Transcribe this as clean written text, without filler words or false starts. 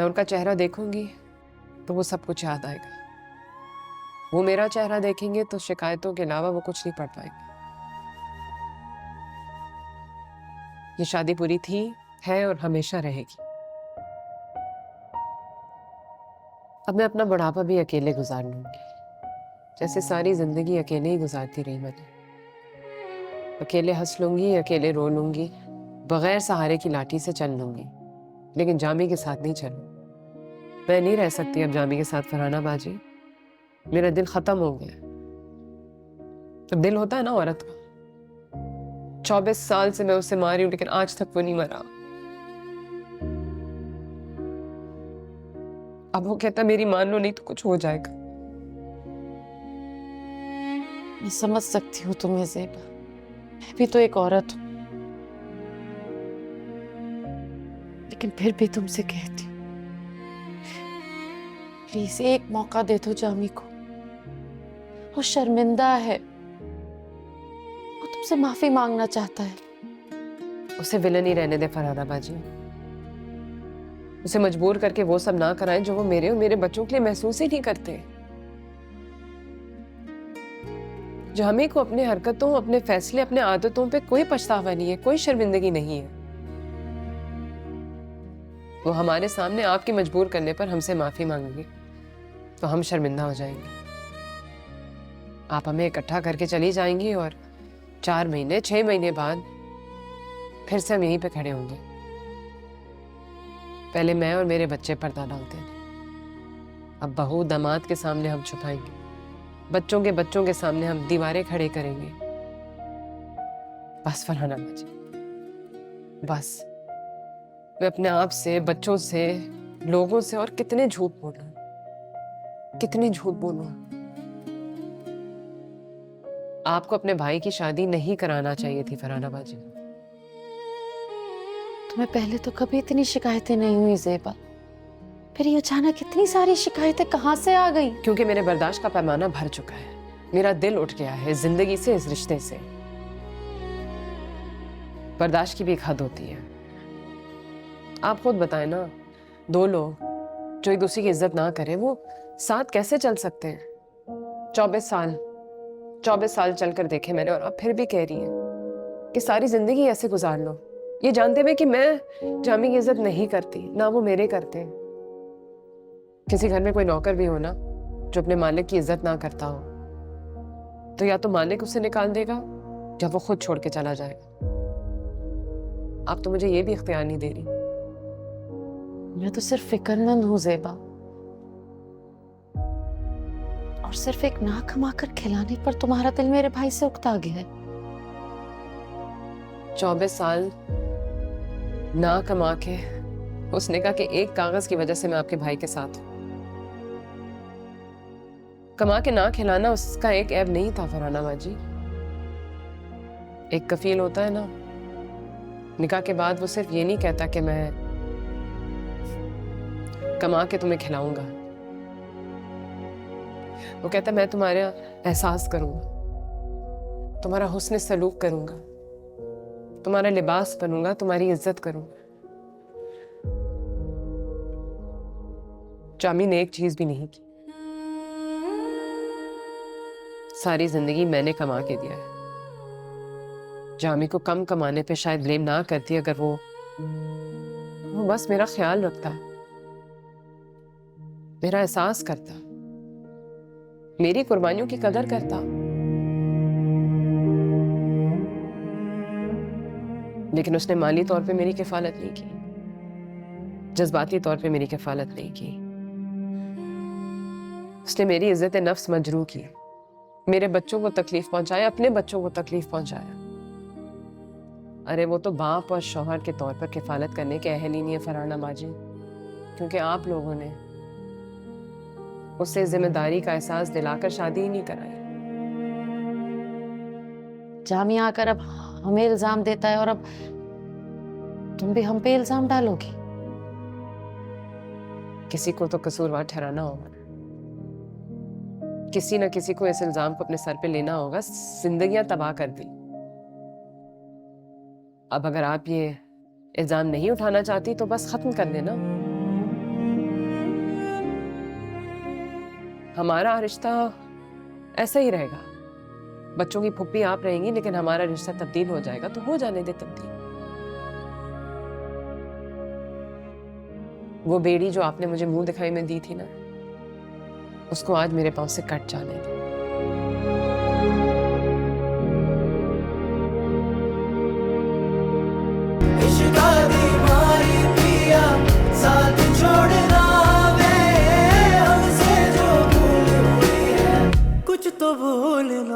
मैं उनका चेहरा देखूंगी तो वो सब कुछ याद आएगा। वो मेरा चेहरा देखेंगे तो शिकायतों के अलावा वो कुछ नहीं पढ़ पाएंगे। ये शादी पूरी थी, है और हमेशा रहेगी। अब मैं अपना बुढ़ापा भी अकेले गुजार लूंगी, जैसे सारी जिंदगी अकेले ही गुजारती रही मैंने। अकेले हंस लूंगी, अकेले रो लूंगी, बगैर सहारे की लाठी से चल लूंगी, लेकिन जामी के साथ नहीं चलूं। मैं नहीं रह सकती अब जामी के साथ फरहाना बाजी। मेरा दिल खत्म हो गया। तो दिल होता है ना औरत का। 24 साल से मैं उससे मारी हूं, लेकिन आज तक वो नहीं मरा। अब वो कहता मेरी मान लो, नहीं तो कुछ हो जाएगा। मैं समझ सकती हूँ तुम्हें ज़ेबा, मैं भी तो एक औरत हूँ, लेकिन फिर भी तुमसे कहती हूँ, प्लीज एक मौका दे दो जामी को। वो शर्मिंदा है, वो तुमसे माफी मांगना चाहता है। उसे विलन ही रहने दे फरहाना बाजी। उसे मजबूर करके वो सब ना कराएं जो वो मेरे और मेरे बच्चों के लिए महसूस ही नहीं करते। जामी को अपने हरकतों, अपने फैसले, अपने आदतों पे कोई पछतावा नहीं है, कोई शर्मिंदगी नहीं है। वो हमारे सामने आपकी मजबूर करने पर हमसे माफी मांगेंगे तो हम शर्मिंदा हो जाएंगे। आप हमें इकट्ठा करके चली जाएंगी और 4 महीने 6 महीने बाद फिर से हम यहीं पे खड़े होंगे। पहले मैं और मेरे बच्चे पर्दा डालते थे, अब बहू दामाद के सामने हम छुपाएंगे, बच्चों के सामने हम दीवारें खड़े करेंगे। बस फरहाना बाजी, बस। मैं अपने आप से, बच्चों से, लोगों से और कितने झूठ बोलूं, कितने झूठ बोलूं। आपको अपने भाई की शादी नहीं कराना चाहिए थी फरहाना बाजी। तुम्हें पहले तो कभी इतनी शिकायतें नहीं हुई ज़ेबा, फिर ये अचानक इतनी सारी शिकायतें कहाँ से आ गई? क्योंकि मेरे बर्दाश्त का पैमाना भर चुका है। मेरा दिल उठ गया है जिंदगी से, इस रिश्ते से। बर्दाश्त की भी एक हद होती है। आप खुद बताएं ना, 2 लोग जो एक दूसरे की इज्जत ना करें वो साथ कैसे चल सकते हैं? 24 साल चलकर देखे मैंने, और आप फिर भी कह रही हैं कि सारी जिंदगी ऐसे गुजार लो, ये जानते हुए कि मैं जामी की इज्जत नहीं करती, ना वो मेरे करते। किसी घर में कोई नौकर भी हो ना जो अपने मालिक की इज्जत ना करता हो, तो या तो मालिक उसे निकाल देगा या वो खुद छोड़ के चला जाएगा। आप तो मुझे ये भी इख्तियार नहीं दे रही। मैं तो सिर्फ फिक्रमंद हूँ ज़ेबा, और सिर्फ एक ना कमा कर खिलाने पर तुम्हारा दिल मेरे भाई से उकता गया है। 24 साल ना कमा के, उसने कहा कि एक कागज की वजह से मैं आपके भाई के साथ हूं। कमा के ना खिलाना उसका एक ऐब नहीं था फरहाना बाजी। एक कफील होता है ना, निकाह के बाद वो सिर्फ ये नहीं कहता कि मैं कमा के तुम्हें खिलाऊंगा, वो कहता मैं तुम्हारा एहसास करूंगा, तुम्हारा हुस्न सलूक करूंगा, तुम्हारा लिबास बनूंगा, तुम्हारी इज्जत करूंगा। जामी ने एक चीज भी नहीं की। सारी जिंदगी मैंने कमा के दिया है। जामी को कम कमाने पे शायद ब्लेम ना करती अगर वो बस मेरा ख्याल रखता, मेरा एहसास करता, मेरी कुर्बानियों की कदर करता। लेकिन उसने माली तौर पे मेरी किफालत नहीं की, जज्बाती तौर पे मेरी किफालत नहीं की। उसने मेरी इज्जत नफ्स मजरूह की, मेरे बच्चों को तकलीफ पहुंचाया, अपने बच्चों को तकलीफ पहुंचाया। अरे वो तो बाप और शौहर के तौर पर किफालत करने के अहल ही नहीं है फरहाना बाजी, क्योंकि आप लोगों ने उससे जिम्मेदारी का एहसास दिलाकर शादी ही नहीं कराई। जामी आकर अब हमें इल्जाम देता है और अब तुम भी हम पे इल्जाम डालोगी। किसी को तो कसूरवार ठहराना होगा, किसी न किसी को इस इल्जाम को अपने सर पे लेना होगा। जिंदगियां तबाह कर दी। अब अगर आप ये इल्जाम नहीं उठाना चाहती तो बस खत्म कर लेना। हमारा रिश्ता ऐसा ही रहेगा। बच्चों की फुप्पी आप रहेंगी, लेकिन हमारा रिश्ता तब्दील हो जाएगा तो हो जाने दे तब्दील। वो बेड़ी जो आपने मुझे मुंह दिखाई में दी थी ना, उसको आज मेरे पांव से कट जाने दे।